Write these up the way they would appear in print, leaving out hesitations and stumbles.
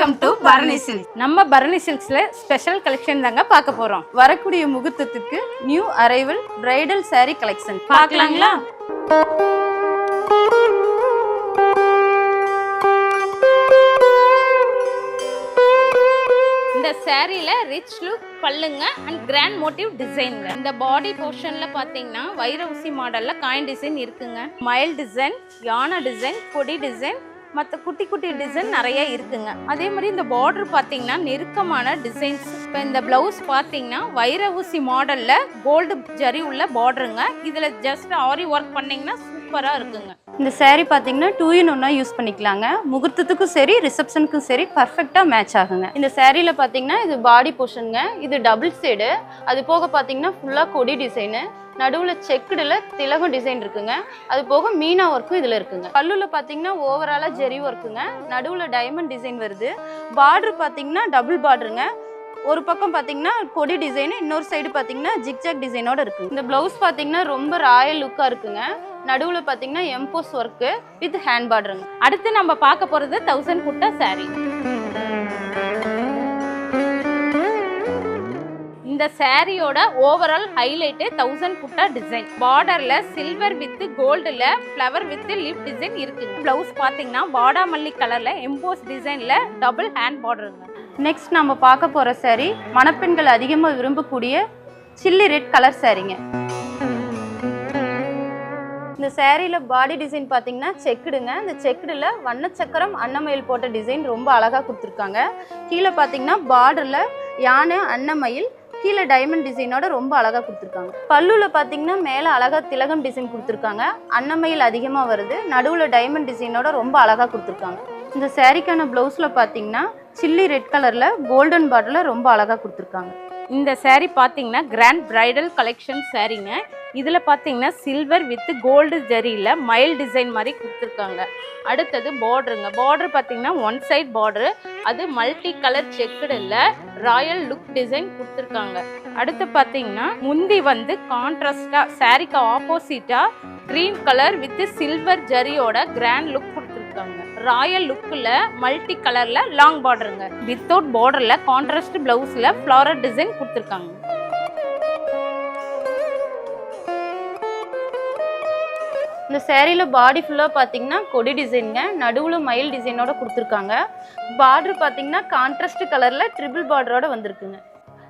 Welcome to Bharani silks. நம்ம Bharani சில்க்ஸ்ல special collection தாங்க பார்க்க போறோம். வரக்கூடிய முகூர்த்தத்துக்கு new arrival bridal saree collection பார்க்கலாங்களா? இந்த சாரியில ரிச் லுக் பல்லுங்க அண்ட் கிராண்ட் மோட்டிவ் டிசைனுங்க. இந்த பாடி போர்ஷன்ல பாத்தீங்கன்னா வைர ஊசி மாடல்ல காயின் டிசைன் இருக்குங்க. மயில் டிசைன், யானை டிசைன், கொடி டிசைன், மற்ற குட்டி குட்டி டிசைன் நிறைய இருக்குங்க. அதே மாதிரி இந்த பார்டர் பார்த்தீங்கன்னா நெருக்கமான டிசைன்ஸ். இப்போ இந்த பிளவுஸ் பார்த்தீங்கன்னா வைர ஊசி மாடல்ல கோல்டு ஜரி உள்ள பார்டருங்க. இதில் ஜஸ்ட் ஆரி ஒர்க் பண்ணிங்கன்னா சூப்பராக இருக்குங்க. இந்த saree பார்த்தீங்கன்னா 2-in-1 யூஸ் பண்ணிக்கலாங்க. முகூர்த்தத்துக்கும் சரி ரிசப்ஷனுக்கும் சரி பர்ஃபெக்டாக மேட்ச் ஆகுங்க. இந்த சாரியில் பார்த்தீங்கன்னா இது பாடி போர்ஷனுங்க. இது டபுள் சைடு. அது போக பார்த்தீங்கன்னா ஃபுல்லாக கொடி டிசைனு, நடுவில் செக்குடில் திலகம் டிசைன் இருக்குங்க. அது போக மீனா ஒர்க்கும் இதில் இருக்குங்க. பல்லுல பார்த்தீங்கன்னா ஓவராலாக ஜெரி ஒர்க்குங்க. நடுவில் டைமண்ட் டிசைன் வருது. பார்டர் பார்த்தீங்கன்னா டபுள் பார்டருங்க. ஒரு பக்கம் பார்த்தீங்கன்னா கொடி டிசைன், இன்னொரு சைடு பார்த்தீங்கன்னா ஜிக்ஜாக் டிசைனோட இருக்கு. இந்த பிளவுஸ் பார்த்தீங்கன்னா ரொம்ப ராயல் லுக்காக இருக்குங்க. நடுவில் பார்த்தீங்கன்னா எம்போஸ் ஒர்க்கு வித் ஹேண்ட் பார்டருங்க. அடுத்து நம்ம பார்க்க போகிறது 1000 குட்டா saree. இந்த சாரியோட ஓவரால் ஹைலைட்டு 1000 குட்டா டிசைன். பார்டர்ல சில்வர் வித் கோல்டுல ஃப்ளவர் வித் லீப் டிசைன் இருக்குங்க. பிளவுஸ் பார்த்தீங்கன்னா வாடாமல்லி கலர்ல எம்போஸ் டிசைன்ல டபுள் ஹேண்ட் பார்டருங்க. நெக்ஸ்ட் நம்ம பார்க்க போற saree மணப்பெண்கள் அதிகமாக விரும்பக்கூடிய சில்லி ரெட் கலர் சாரீங்க. இந்த சாரியில பாடி டிசைன் பார்த்தீங்கன்னா செக்குடுங்க. இந்த செக்குடுல வண்ணச்சக்கரம் அன்னமயில் போட்ட டிசைன் ரொம்ப அழகா கொடுத்துருக்காங்க. கீழே பார்த்தீங்கன்னா பார்டர்ல யானை அன்னமயில், கீழே டைமண்ட் டிசைனோட ரொம்ப அழகா கொடுத்துருக்காங்க. பல்லுல பார்த்தீங்கன்னா மேலே அழகா திலகம் டிசைன் கொடுத்துருக்காங்க. அன்னமயில் அதிகமாக வருது. நடுவில் டைமண்ட் டிசைனோட ரொம்ப அழகா கொடுத்துருக்காங்க. இந்த சாரிக்கான பிளவுஸ்ல பார்த்தீங்கன்னா சில்லி ரெட் கலர்ல கோல்டன் பார்டர்ல ரொம்ப அழகா கொடுத்துருக்காங்க. இந்த saree பார்த்தீங்கன்னா கிராண்ட் பிரைடல் கலெக்ஷன் சாரீங்க. இதில் பார்த்தீங்கன்னா சில்வர் வித் கோல்டு ஜரியில் மயில் டிசைன் மாதிரி கொடுத்துருக்காங்க. அடுத்தது பார்டருங்க. பார்டர் பார்த்தீங்கன்னா ஒன் சைட் பார்டரு, அது மல்டி கலர் செக்குடில் ராயல் லுக் டிசைன் கொடுத்துருக்காங்க. அடுத்து பார்த்தீங்கன்னா முந்தி வந்து கான்ட்ராஸ்டாக சாரிக்கு ஆப்போசிட்டாக க்ரீன் கலர் வித் சில்வர் ஜரியோட கிராண்ட் லுக் கொடுத்துருக்காங்க. ராயல் லுக்கில் மல்டி கலரில் லாங் பார்டருங்க. வித்தவுட் பார்டரில் கான்ட்ராஸ்ட் பிளவுஸில் ஃப்ளாரல் டிசைன் கொடுத்துருக்காங்க. இந்த சேரீல பாடி ஃபுல்லாக பார்த்தீங்கன்னா கொடி டிசைனுங்க. நடுவில் மயில் டிசைனோட கொடுத்துருக்காங்க. பார்டர் பார்த்தீங்கன்னா கான்ட்ராஸ்ட் கலரில் ட்ரிபிள் பார்டரோட வந்திருக்குங்க.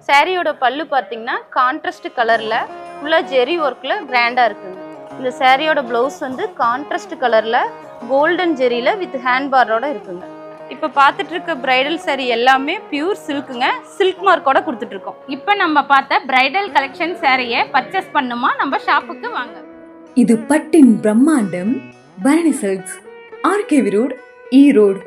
சாரியோட பல்லு பார்த்தீங்கன்னா கான்ட்ராஸ்ட் கலரில் ஃபுல்லாக ஜெரி ஒர்க்கில் கிராண்டாக இருக்குங்க. இந்த சாரியோட ப்ளவுஸ் வந்து கான்ட்ராஸ்ட் கலரில் கோல்டன் ஜெரியில் வித் ஹேண்ட் பார்டரோட இருக்குங்க. இப்போ பார்த்துட்டு இருக்க பிரைடல் saree எல்லாமே பியூர் சில்க்குங்க. சில்க் மார்க்கோட கொடுத்துட்டு இருக்கோம். இப்போ நம்ம பார்த்த பிரைடல் கலெக்ஷன் சாரியை பர்ச்சேஸ் பண்ணுமா நம்ம ஷாப்புக்கு வாங்க. இது பட்டின் பிரம்மாண்டம் Bharani silks, RKV road, Erode.